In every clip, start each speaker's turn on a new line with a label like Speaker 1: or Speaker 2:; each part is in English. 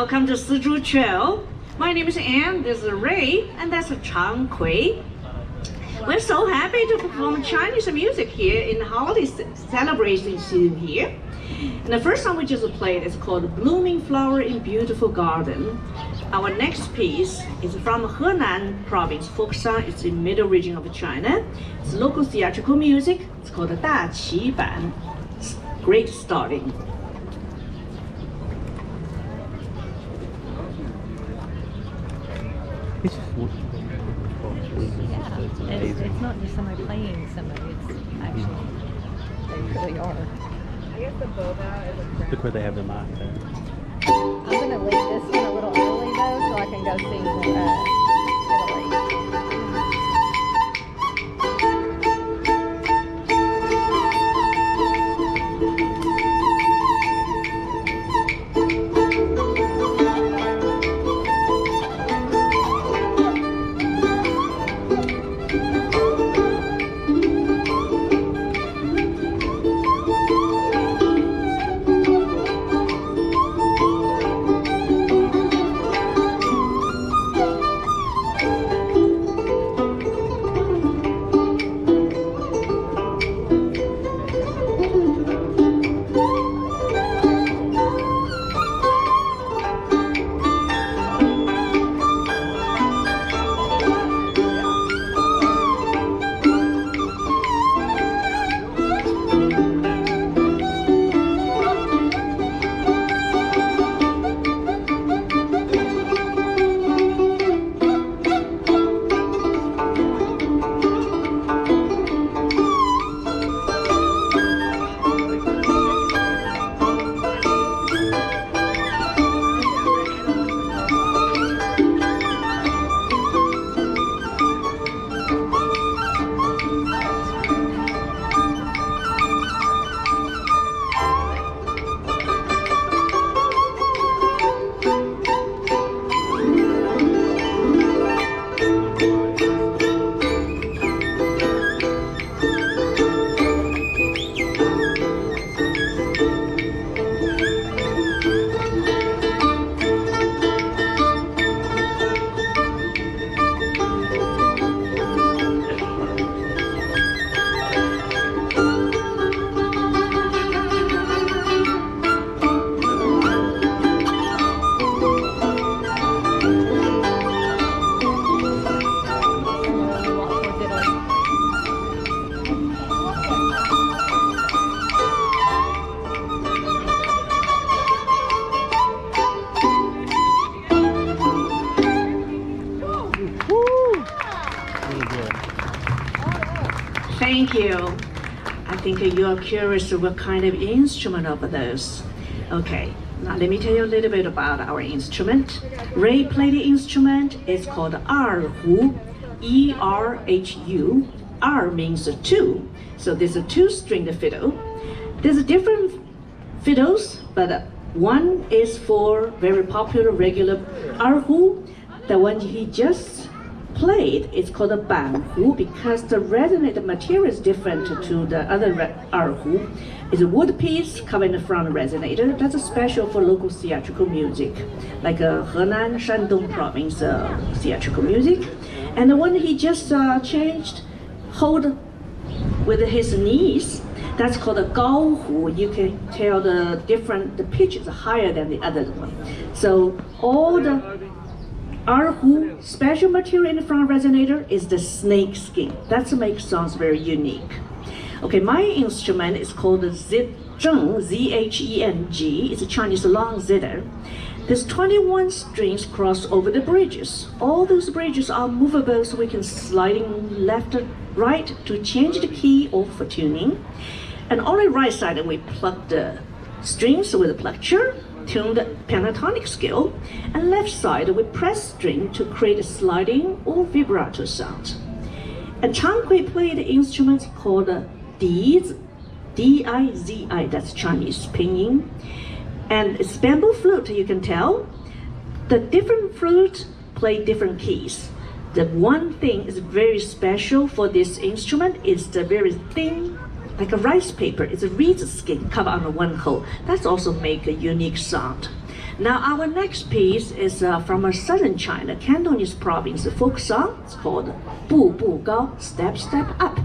Speaker 1: welcome to Sizhu Trail. My name is Anne, this is Ray, and that's Chang Kui. We're so happy to perform Chinese music here in the holiday celebration season here. And the first song we just played is called Blooming Flower in Beautiful Garden. Our next piece is from Henan province, folk song. It's in middle region of China. It's local theatrical music. It's called Da Qi Ban. It's great starting.
Speaker 2: It's not just somebody playing somebody, it's actually, they really are.
Speaker 3: I guess the boba is a crown.
Speaker 4: Look where they have the mic there.
Speaker 2: I'm going to leave this one a little early though, so I can go sing Italy.
Speaker 1: Thank you. I think you are curious what kind of instrument of those. Okay, now let me tell you a little bit about our instrument. Ray played the instrument. It's called erhu, E-R-H-U. Er means two, so there's a two-stringed fiddle. There's different fiddles, but one is for very popular regular erhu. The one he just played is called a banhu because the resonant material is different to the other erhu. It's a wood piece covered in the front resonator. That's a special for local theatrical music, like Henan, Shandong province theatrical music. And the one he just changed, hold with his knees, that's called a gaohu. You can tell the pitch is higher than the other one. So all the erhu special material in the front resonator is the snake skin. That makes sounds very unique. Okay, my instrument is called the zheng, Z-H-E-N-G. It's a Chinese long zither. There's 21 strings cross over the bridges. All those bridges are movable, so we can sliding left and right to change the key or for tuning. And on the right side, we pluck the strings with a plucker, tune the pentatonic scale, and left side we press string to create a sliding or vibrato sound. And Chang Kui played the instrument called Dizi, D-I-Z-I, that's Chinese pinyin. And it's bamboo flute, you can tell. The different flute play different keys. The one thing is very special for this instrument is the very thin, like a rice paper. It's a reed skin covered on one hole. That's also make a unique sound. Now our next piece is from a southern China, Cantonese province, a folk song. It's called 步步高, Step Step Up.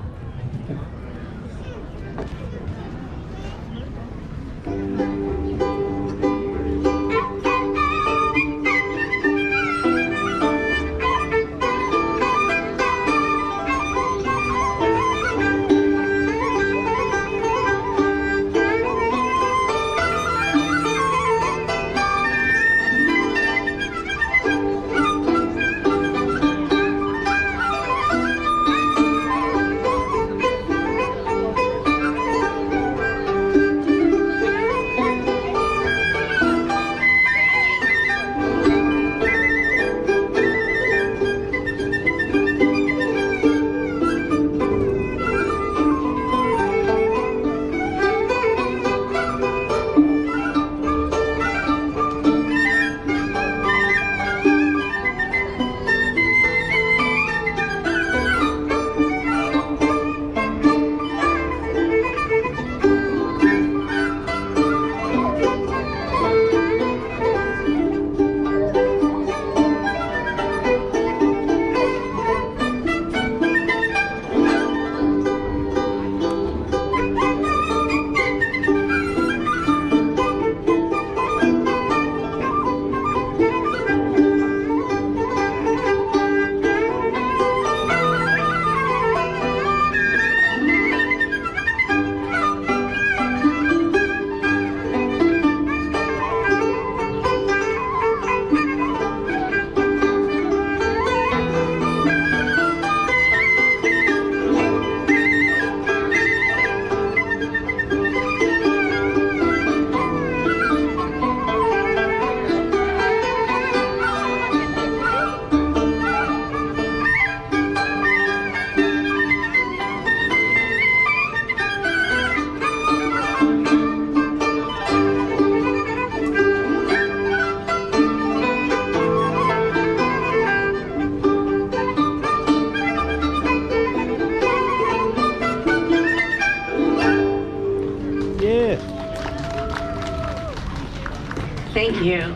Speaker 1: Thank you.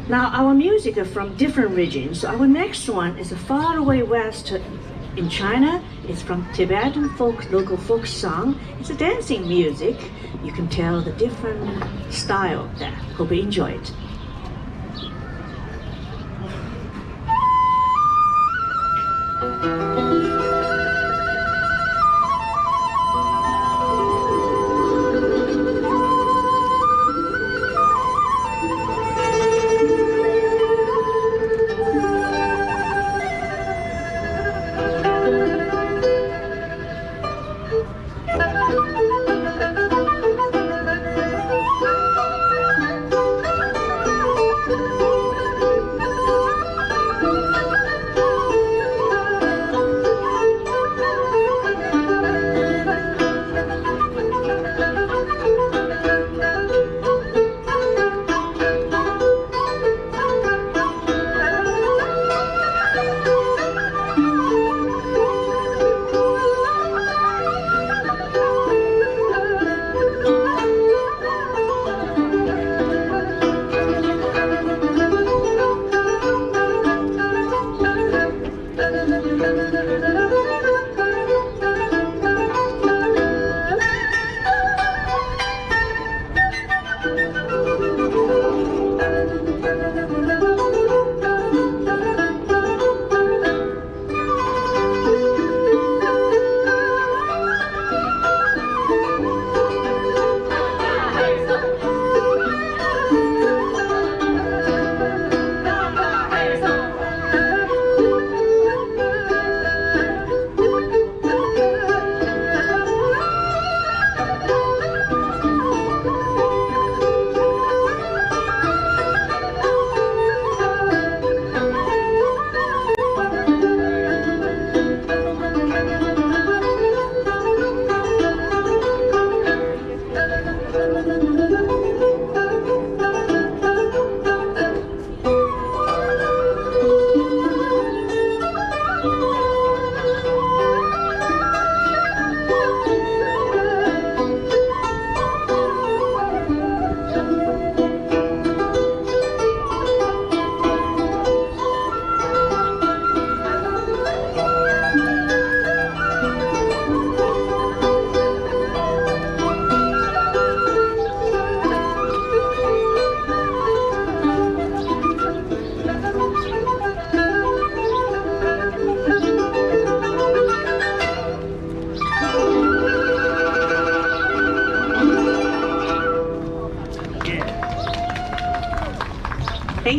Speaker 1: Now our music are from different regions. Our next one is far away west in China. It's from Tibetan local folk song. It's a dancing music. You can tell the different style there. Hope you enjoy it.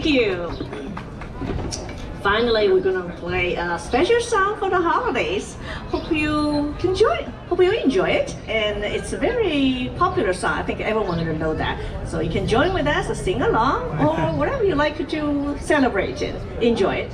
Speaker 1: you. Finally, we're gonna play a special song for the holidays. Hope you enjoy it, and it's a very popular song. I think everyone will know that. So you can join with us, or sing along, or whatever you like to celebrate it. Enjoy it.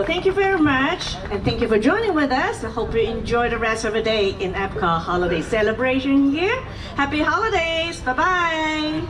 Speaker 1: Thank you very much, and thank you for joining with us. I hope you enjoy the rest of the day in Epcot holiday celebration here. Happy holidays, bye-bye.